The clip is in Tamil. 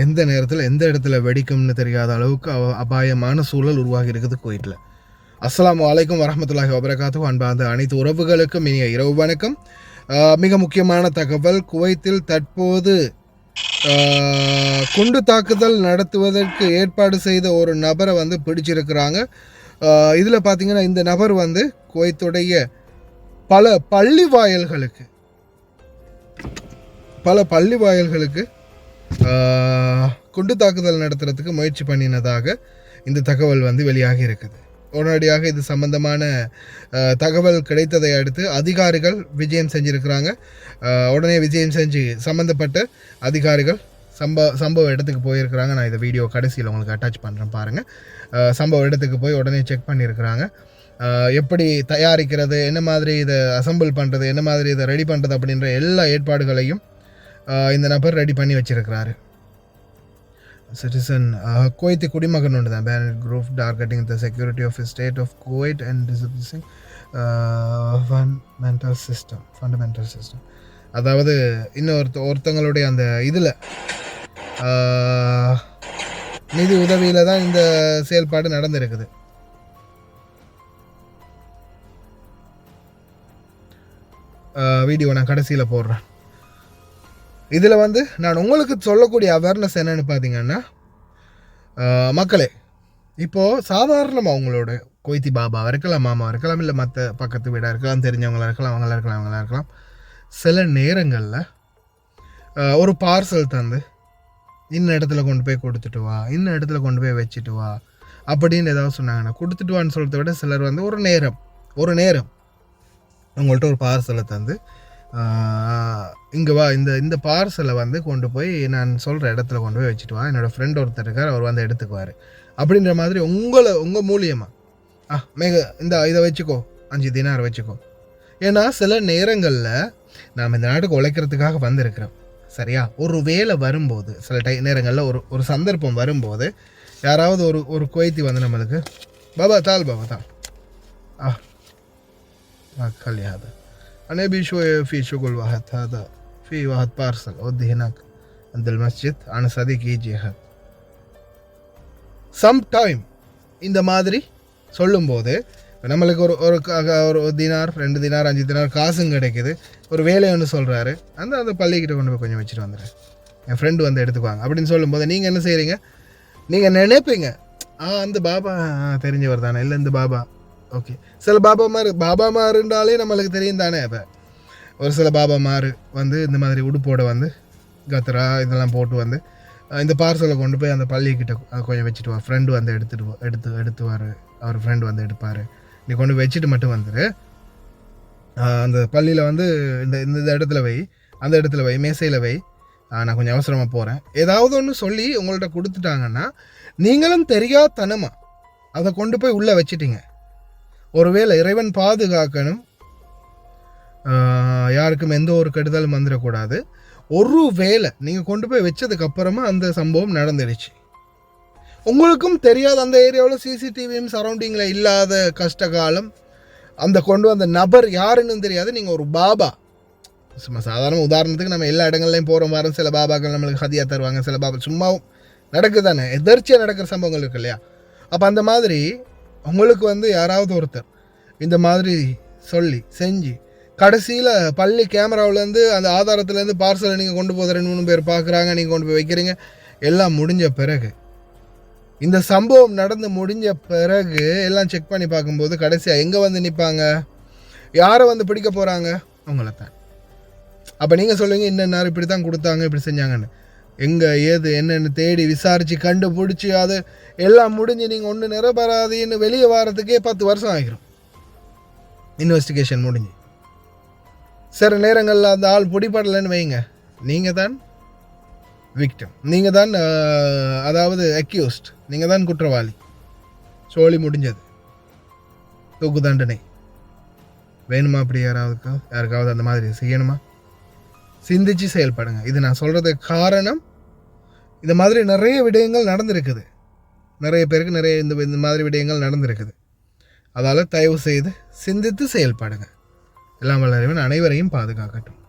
எந்த நேரத்தில் எந்த இடத்துல வெடிக்கும்னு தெரியாத அளவுக்கு அபாயமான சூழல் உருவாகி இருக்குது குவைத்தில். அஸ்ஸலாமு அலைக்கும் வரஹ்மத்துல்லாஹி வபரகாத்துஹு. அன்பார்ந்த அனைத்து உறவுகளுக்கும் இனிய இரவு வணக்கம். மிக முக்கியமான தகவல், குவைத்தில் தற்போது குண்டு தாக்குதல் நடத்துவதற்கு ஏற்பாடு செய்த ஒரு நபரை பிடிச்சிருக்கிறாங்க. இதில் பார்த்திங்கன்னா இந்த நபர் குவைத்துடைய பல பள்ளி வாயல்களுக்கு குண்டு தாக்குதல் நடத்துறதுக்கு முயற்சி பண்ணினதாக இந்த தகவல் வெளியாகி இருக்குது. உடனடியாக இது சம்பந்தமான தகவல் கிடைத்ததை அடுத்து அதிகாரிகள் விஜயம் செஞ்சுருக்கிறாங்க. உடனே விஜயம் செஞ்சு சம்மந்தப்பட்ட அதிகாரிகள் சம்பவ இடத்துக்கு போயிருக்கிறாங்க. நான் இந்த வீடியோ கடைசியில் உங்களுக்கு அட்டாச் பண்ணுறேன் பாருங்கள். சம்பவ இடத்துக்கு போய் உடனே செக் பண்ணியிருக்கிறாங்க. எப்படி தயாரிக்கிறது, என்ன மாதிரி இதை அசம்பிள் பண்ணுறது, என்ன மாதிரி இதை ரெடி பண்ணுறது அப்படின்ற எல்லா ஏற்பாடுகளையும் இந்த நபர் ரெடி பண்ணி வச்சிருக்கிறாரு. சிட்டிசன் குவைத்தி குடிமகன் ஒன்று தான். Banned group targeting the security of state of Kuwait and disciplining fundamental system. அதாவது ஒருத்தங்களுடைய அந்த இதில் நிதி உதவியில் தான் இந்த செயல்பாடு நடந்திருக்குது. வீடியோ நான் கடைசியில் போடுறேன். இதில் நான் உங்களுக்கு சொல்லக்கூடிய அவேர்னஸ் என்னென்னு பார்த்தீங்கன்னா, மக்களே, இப்போது சாதாரணமாக அவங்களோட குவைத்தி பாபாவாக இருக்கலாம், மாமாவாக இருக்கலாம், இல்லை மற்ற பக்கத்து வீடாக இருக்கலாம், தெரிஞ்சவங்களாக இருக்கலாம், அவங்களாக இருக்கலாம். சில நேரங்களில் ஒரு பார்சல் தந்து இன்ன இடத்துல கொண்டு போய் கொடுத்துட்டு வா, இன்ன இடத்துல கொண்டு போய் வச்சுட்டு வா அப்படின்னு ஏதாவது சொன்னாங்கன்னா, கொடுத்துட்டு வான்னு சொல்கிறத விட சிலர் ஒரு நேரம் உங்கள்கிட்ட ஒரு பார்சலை தந்து இங்கே வா, இந்த பார்சலை கொண்டு போய் நான் சொல்கிற இடத்துல கொண்டு போய் வச்சுட்டு வா, என்னோடய ஃப்ரெண்ட் ஒருத்தர் இருக்கார், அவர் எடுத்துக்குவார் அப்படின்ற மாதிரி உங்கள் மூலியமாக இதை வச்சுக்கோ, 5 தினார் வச்சுக்கோ. ஏன்னா சில நேரங்களில் நாம் இந்த நாட்டுக்கு உழைக்கிறதுக்காக வந்திருக்கிறோம், சரியா? ஒரு வேலை வரும்போது, சில நேரங்களில் ஒரு சந்தர்ப்பம் வரும்போது யாராவது ஒரு குவைத்தி நம்மளுக்கு பாபா தால் خلي أنا أبي شوية في شغل واحد، هذا في واحد بارسل أودي هناك عند المسجد، أنا صديق يجي هاد sometime. இந்த மாதிரி சொல்லும்போது நம்மளுக்கு ஒரு தினார், 2 தினார், 5 தினார் காசும் கிடைக்கிது. ஒரு வேலை ஒன்று சொல்கிறாரு, அந்த பள்ளிக்கிட்ட கொண்டு போய் கொஞ்சம் வச்சுட்டு வந்துடுறேன், என் ஃப்ரெண்டு எடுத்துக்குவாங்க அப்படின்னு சொல்லும்போது நீங்கள் என்ன செய்கிறீங்க? நீங்கள் நினைப்பீங்க, அந்த பாபா தெரிஞ்சவர் தானே, இல்லை இந்த பாபா ஓகே. சில பாபாமாருன்றாலே நம்மளுக்கு தெரியும் தானே. இப்போ ஒரு சில பாபாமார் இந்த மாதிரி உடுப்போட கத்ரா இதெல்லாம் போட்டு இந்த பார்சலை கொண்டு போய் அந்த பள்ளிக்கிட்ட அதை கொஞ்சம் வச்சுட்டு வா, ஃப்ரெண்டு எடுத்துவார், அவர் ஃப்ரெண்டு எடுப்பார், நீ கொண்டு வச்சுட்டு மட்டும் வந்துரு, அந்த பள்ளியில் இந்த இடத்துல வை, அந்த இடத்துல வை, மேசையில் வை, நான் கொஞ்சம் அவசரமாக போகிறேன், ஏதாவது ஒன்று சொல்லி உங்கள்கிட்ட கொடுத்துட்டாங்கன்னா நீங்களும் தெரியாதனமா அதை கொண்டு போய் உள்ளே வச்சிட்டிங்க. ஒருவேளை இறைவன் பாதுகாக்கணும், யாருக்கும் எந்த ஒரு கெடுதலும் வந்துடக்கூடாது. ஒரு வேளை நீங்கள் கொண்டு போய் வச்சதுக்கப்புறமா அந்த சம்பவம் நடந்துடுச்சு, உங்களுக்கும் தெரியாது, அந்த ஏரியாவில் சிசிடிவியும் சரௌண்டிங்கில் இல்லாத கஷ்டகாலம், கொண்டு வந்த நபர் யாருன்னு தெரியாது, நீங்கள் ஒரு பாபா, சும்மா சாதாரண உதாரணத்துக்கு நம்ம எல்லா இடங்கள்லையும் போகிற மாதிரி சில பாபாக்கள் நம்மளுக்கு ஹதியாக தருவாங்க, சில பாபா சும்மாவும் நடக்குதானே, எதர்ச்சியாக நடக்கிற சம்பவங்கள் இருக்கு இல்லையா? அப்போ அந்த மாதிரி உங்களுக்கு யாராவது ஒருத்தர் இந்த மாதிரி சொல்லி செஞ்சு கடைசியில் பள்ளி கேமராவிலேருந்து அந்த ஆதாரத்துலேருந்து பார்சலை நீங்கள் கொண்டு போகிற 2-3 பேர் பார்க்குறாங்க, நீங்கள் கொண்டு போய் வைக்கிறீங்க, எல்லாம் முடிஞ்ச பிறகு, இந்த சம்பவம் நடந்து முடிஞ்ச பிறகு எல்லாம் செக் பண்ணி பார்க்கும்போது கடைசியாக எங்கே நிற்பாங்க, யாரை பிடிக்க போகிறாங்க? உங்களை தான். அப்போ நீங்கள் சொல்லுவீங்க, இன்னும் இப்படி தான் கொடுத்தாங்க, இப்படி செஞ்சாங்கன்னு. எங்கே ஏது என்னென்னு தேடி விசாரித்து கண்டுபிடிச்சி அது எல்லாம் முடிஞ்சு நீங்கள் ஒன்று நிரபராதின்னு வெளியே வாரத்துக்கே 10 வருஷம் ஆகிரும், இன்வெஸ்டிகேஷன் முடிஞ்சு. சில நேரங்களில் அந்த ஆள் பிடிபடலைன்னு வைங்க, நீங்கள் தான் விக்டம், நீங்கள் தான் அதாவது அக்யூஸ்ட், நீங்கள் தான் குற்றவாளி, சோழி முடிஞ்சது, தூக்கு தண்டனை. வேணுமா அப்படி யாருக்காவது அந்த மாதிரி செய்யணுமா? சிந்திச்சு செயல்படுங்க. இது நான் சொல்கிறதுக்கு காரணம், இந்த மாதிரி நிறைய விடயங்கள் நடந்திருக்குது, நிறைய பேருக்கு நிறைய இந்த மாதிரி விடயங்கள் நடந்திருக்குது. அதால் தயவு செய்து சிந்தித்து செயல்படுங்க. எல்லாம் வல்ல இறைவன் அனைவரையும் பாதுகாக்கட்டும்.